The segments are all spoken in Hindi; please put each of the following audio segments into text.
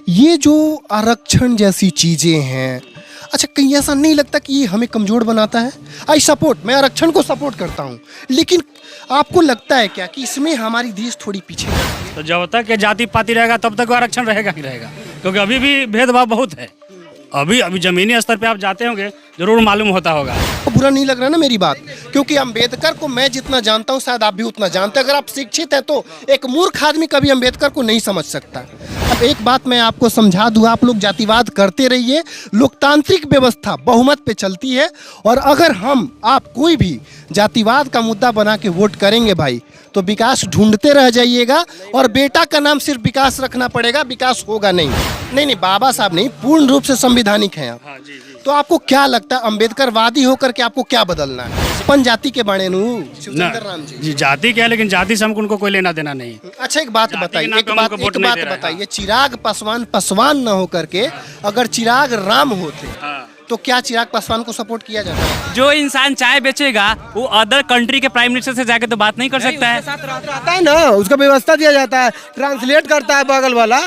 ये जो आरक्षण जैसी चीजें हैं, अच्छा कहीं ऐसा नहीं लगता कि ये हमें कमजोर बनाता है? मैं आरक्षण को सपोर्ट करता हूँ, लेकिन आपको लगता है क्या कि इसमें हमारी देश थोड़ी पीछे है? तो जब तक जाति पाति रहेगा तब तक आरक्षण रहेगा ही रहेगा, क्योंकि अभी भी भेदभाव बहुत है। अभी जमीनी स्तर पे आप जाते होंगे, जरूर मालूम होता होगा। तो बुरा नहीं लग रहा ना मेरी बात, क्योंकि अंबेडकर को मैं जितना जानता हूँ शायद आप भी उतना जानते हैं। अगर आप शिक्षित हैं तो एक मूर्ख आदमी कभी अंबेडकर को नहीं समझ सकता। अब एक बात मैं आपको समझा दूँ, आप लोग जातिवाद करते रहिए, लोकतांत्रिक व्यवस्था बहुमत पे चलती है। और अगर आप कोई भी जातिवाद का मुद्दा बना के वोट करेंगे भाई, तो विकास ढूंढते रह जाइएगा। और बेटा का नाम सिर्फ विकास रखना पड़ेगा, विकास होगा नहीं। नहीं, बाबा साहब नहीं, पूर्ण रूप से संविधानिक हैं आप। हाँ, जी, जी। तो आपको क्या लगता है अम्बेडकरवादी होकर के आपको क्या बदलना है? अपन जाति के बारे में शिवचंद्र राम जी जाति क्या है, लेकिन जाति से हमको उनको कोई लेना देना नहीं। अच्छा एक बात बताइए, चिराग पासवान न होकर के अगर चिराग राम होते तो क्या चिराग पासवान को सपोर्ट किया जाता है? जो इंसान चाय बेचेगा वो अदर कंट्री के प्राइम मिनिस्टर से जाके तो बात नहीं कर सकता है। रहता है ना, उसका व्यवस्था दिया जाता है, ट्रांसलेट करता है बगल वाला,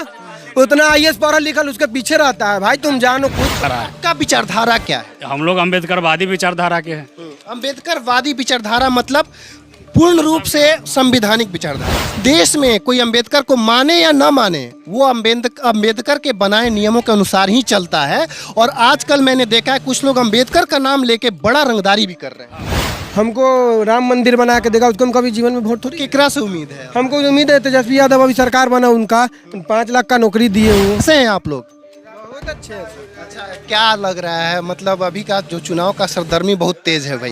उतना आईएएस पढ़ा लिखल उसके पीछे रहता है। भाई तुम जानो कुछ का विचारधारा क्या है? हम लोग अम्बेडकरवादी विचारधारा के हैं। अम्बेडकरवादी विचारधारा मतलब पूर्ण रूप से संवैधानिक विचारधारा। देश में कोई अम्बेडकर को माने या ना माने, वो अम्बेडकर के बनाए नियमों के अनुसार ही चलता है। और आजकल मैंने देखा है कुछ लोग अम्बेडकर का नाम लेके बड़ा रंगदारी भी कर रहे हैं। हमको राम मंदिर बना के देगा, उसको हम कभी जीवन में वोट थोड़ी। केकरा से उम्मीद है? हमको उम्मीद है तेजस्वी यादव अभी सरकार बना, उनका 5 लाख का नौकरी दिए हुए। कैसे हैं आप लोग? बहुत अच्छे हैं। अच्छा क्या लग रहा है, मतलब अभी का जो चुनाव का सरगर्मी बहुत तेज है भाई।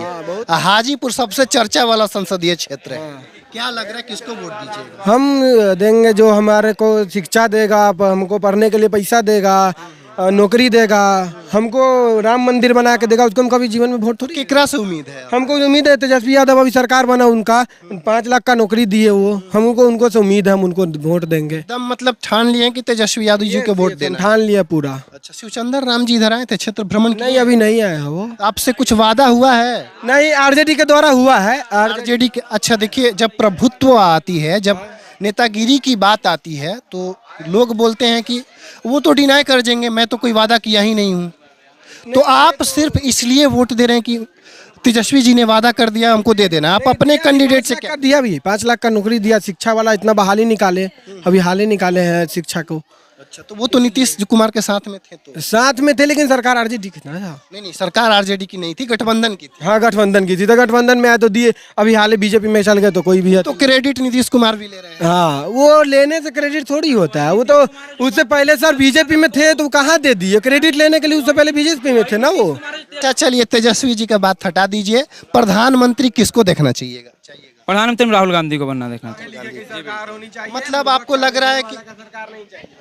हाजीपुर सबसे चर्चा वाला संसदीय क्षेत्र है। क्या लग रहा है किसको वोट दीजिएगा? हम देंगे जो हमारे को शिक्षा देगा, हमको पढ़ने के लिए पैसा देगा, नौकरी देगा, हमको राम मंदिर बना के देगा, उसको हम कभी जीवन में वोट थोड़ी। केकरा से उम्मीद है? हमको उम्मीद है तेजस्वी यादव अभी सरकार बना, उनका 5 लाख का नौकरी दिए वो, हमको उनको से उम्मीद है, हम उनको वोट देंगे। एकदम मतलब ठान लिए कि तेजस्वी यादव जी को वोट देना? ठान लिया पूरा। अच्छा शिवचंद्र राम जी इधर आए थे, क्षेत्र भ्रमण किए? नहीं अभी नहीं आया वो। आपसे कुछ वादा हुआ है? नहीं, आरजेडी के द्वारा हुआ है। आरजेडी के? अच्छा देखिए, जब प्रभुत्व आती है, जब नेतागिरी की बात आती है, तो लोग बोलते हैं कि वो तो डिनाई कर देंगे, मैं तो कोई वादा किया ही नहीं हूँ। तो आप सिर्फ इसलिए वोट दे रहे हैं कि तेजस्वी जी ने वादा कर दिया हमको दे देना? आप अपने कैंडिडेट से क्या दिया? भी 5 लाख का नौकरी दिया, शिक्षा वाला इतना बहाली निकाले, अभी हाल ही निकाले हैं शिक्षा को। अच्छा तो वो तो नीतीश कुमार के साथ में थे? तो साथ में थे, लेकिन सरकार आरजेडी की था। नहीं, सरकार आरजेडी की नहीं थी, गठबंधन की थी। हाँ गठबंधन की थी, तो गठबंधन में आए तो दिए, अभी हाल ही बीजेपी में चल गए तो कोई भी है तो क्रेडिट नीतीश कुमार भी ले रहे हैं। हाँ, वो लेने से क्रेडिट थोड़ी होता है, वो तो उससे पहले सर बीजेपी में थे तो कहाँ दे दिए क्रेडिट लेने के लिए, उससे पहले बीजेपी में थे ना वो। अच्छा चलिए तेजस्वी जी का बात हटा दीजिए, प्रधानमंत्री किसको देखना चाहिएगा? प्रधानमंत्री राहुल गांधी को बनना देखना चाहिए। मतलब आपको लग रहा है कि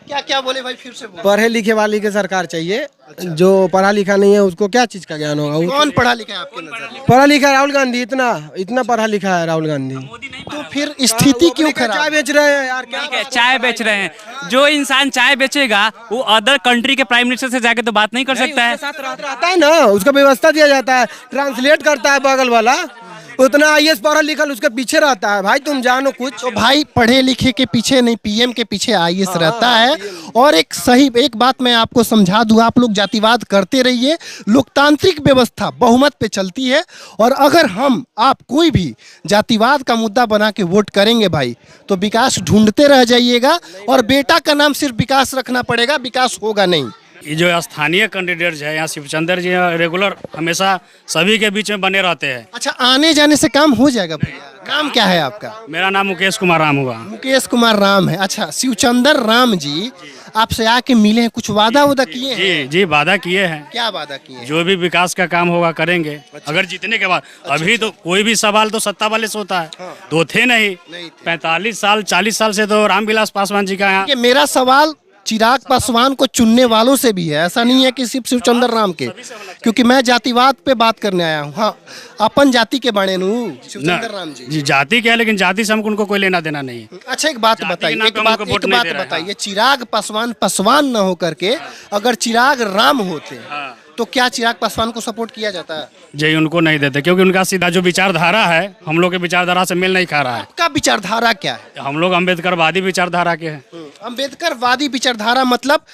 क्या क्या बोले भाई, फिर से बोले। पढ़े लिखे वाली की सरकार चाहिए। जो पढ़ा लिखा नहीं है उसको क्या चीज का ज्ञान होगा? कौन पढ़ा लिखा है आपके नजर? पढ़ा लिखा राहुल गांधी, इतना पढ़ा लिखा है राहुल गांधी। तो फिर स्थिति क्यों खराब? चाय बेच रहे हैं यार, ठीक है चाय बेच रहे हैं, जो इंसान चाय बेचेगा वो अदर कंट्री के प्राइम मिनिस्टर से जाके तो बात नहीं कर सकता है। रहता है ना, उसका व्यवस्था दिया जाता है, ट्रांसलेट करता है बगल वाला, उतना आईएएस पढ़ा लिखल उसके पीछे रहता है। भाई तुम जानो कुछ। तो भाई पढ़े लिखे के पीछे नहीं, पीएम के पीछे आईएएस रहता है। और एक बात मैं आपको समझा दूं, आप लोग जातिवाद करते रहिए, लोकतांत्रिक व्यवस्था बहुमत पे चलती है। और अगर आप कोई भी जातिवाद का मुद्दा बना के वोट करेंगे भाई, तो विकास ढूंढते रह जाइएगा। और बेटा का नाम सिर्फ विकास रखना पड़ेगा, विकास होगा नहीं। ये जो स्थानीय कैंडिडेट्स है यहाँ शिवचंद्र जी रेगुलर हमेशा सभी के बीच में बने रहते हैं। अच्छा आने जाने से काम हो जाएगा भैया? नाम क्या है आपका? मेरा नाम मुकेश कुमार राम हुआ। मुकेश कुमार राम है। अच्छा शिवचंद्र राम जी आपसे आके मिले हैं, कुछ वादा किए हैं? जी जी वादा किए हैं। क्या वादा किए हैं? जो भी विकास का काम होगा करेंगे। अगर जीतने के बाद अभी तो कोई भी सवाल तो सत्ता वाले से होता है, तो थे नहीं 45 साल 40 साल से तो रामविलास पासवान जी का यहाँ। मेरा सवाल चिराग पासवान को चुनने वालों से भी है, ऐसा नहीं है कि सिर्फ शिवचंद्र राम के, क्योंकि मैं जातिवाद पे बात करने आया हूँ। हाँ अपन जाति के बारे में शिवचंद्र राम जी जाति क्या है, लेकिन जाति से हमको उनको कोई लेना देना नहीं है। अच्छा एक बात बताइए, चिराग पासवान न होकर के अगर चिराग राम होते तो क्या चिराग पासवान को सपोर्ट किया जाता है? जी उनको नहीं देते क्योंकि उनका सीधा जो विचारधारा है हम लोग के विचारधारा से मेल नहीं खा रहा है। आपका विचारधारा क्या है? हम लोग अम्बेडकरवादी विचारधारा के हैं। अम्बेडकरवादी विचारधारा मतलब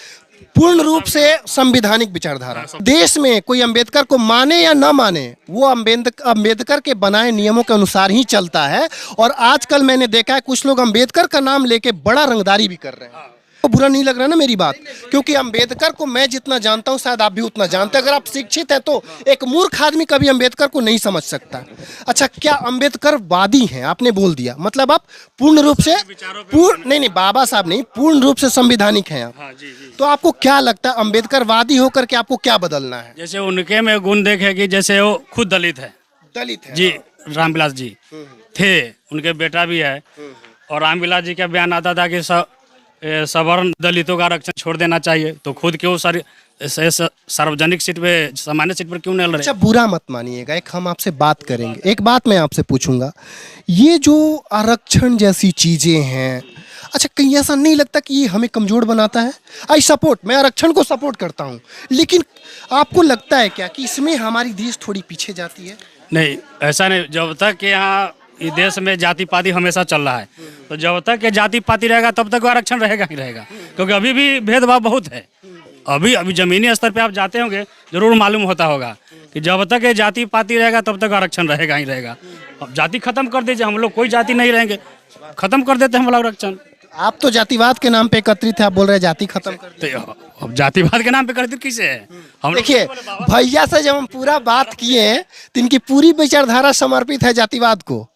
पूर्ण रूप से संवैधानिक विचारधारा। देश में कोई अम्बेडकर को माने या ना माने, वो अम्बेडकर के बनाए नियमों के अनुसार ही चलता है। और आजकल मैंने देखा है कुछ लोग अम्बेडकर का नाम लेके बड़ा रंगदारी भी कर रहे हैं। तो बुरा नहीं लग रहा ना मेरी बात? क्योंकि अम्बेडकर को मैं जितना जानता हूँ शायद आप भी उतना जानते हैं। अगर आप शिक्षित है तो एक मूर्ख आदमी कभी अम्बेडकर को नहीं समझ सकता। अच्छा, क्या अम्बेडकरवादी हैं? आपने बोल दिया, मतलब आप पूर्ण रूप से नहीं बाबा साहब नहीं, पूर्ण रूप से संवैधानिक हैं आप। तो आपको क्या लगता है अम्बेडकरवादी होकर के आपको क्या बदलना है? जैसे उनके में गुण देखे कि जैसे वो खुद दलित है। दलित है जी, रामविलास जी थे, उनके बेटा भी है। और रामविलास जी का बयान आता था कि सवर्ण दलितों का आरक्षण छोड़ देना चाहिए, तो खुद क्यों सार्वजनिक सीट पे, सामान्य सीट पर क्यों नहीं लड़ रहे? अच्छा, बुरा मत मानिएगा, एक हम आपसे बात करेंगे। एक बात मैं आपसे पूछूंगा, ये जो आरक्षण जैसी चीजें हैं, अच्छा कहीं ऐसा नहीं लगता कि ये हमें कमजोर बनाता है? मैं आरक्षण को सपोर्ट करता हूँ, लेकिन आपको लगता है क्या कि इसमें हमारी देश थोड़ी पीछे जाती है? नहीं, ऐसा नहीं। जब तक यहाँ इस देश में जाति पाति हमेशा चल रहा है, तो जब तक ये जाति पाति रहेगा तब तक आरक्षण रहेगा ही रहेगा। क्योंकि अभी भी भेदभाव बहुत है। अभी जमीनी स्तर पे आप जाते होंगे, जरूर मालूम होता होगा कि जब तक ये जाति पाति रहेगा तब तक आरक्षण रहेगा ही रहेगा। अब जाति खत्म कर दीजिए, हम लोग कोई जाति नहीं रहेंगे, खत्म कर देते हैं हम लोग आरक्षण। आप तो जातिवाद के नाम पे एकत्रित है, आप बोल रहे हैं जाति खत्म कर दी। तो अब जातिवाद के नाम पे एकत्रित किसे है? हम देखिए भैया से जब हम पूरा बात किए हैं तो इनकी पूरी विचारधारा समर्पित है जातिवाद को,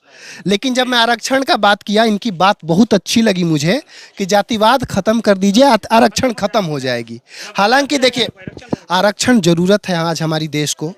लेकिन जब मैं आरक्षण का बात किया, इनकी बात बहुत अच्छी लगी मुझे कि जातिवाद खत्म कर दीजिए, आरक्षण खत्म हो जाएगी। हालांकि देखिए आरक्षण जरूरत है आज हमारी देश को।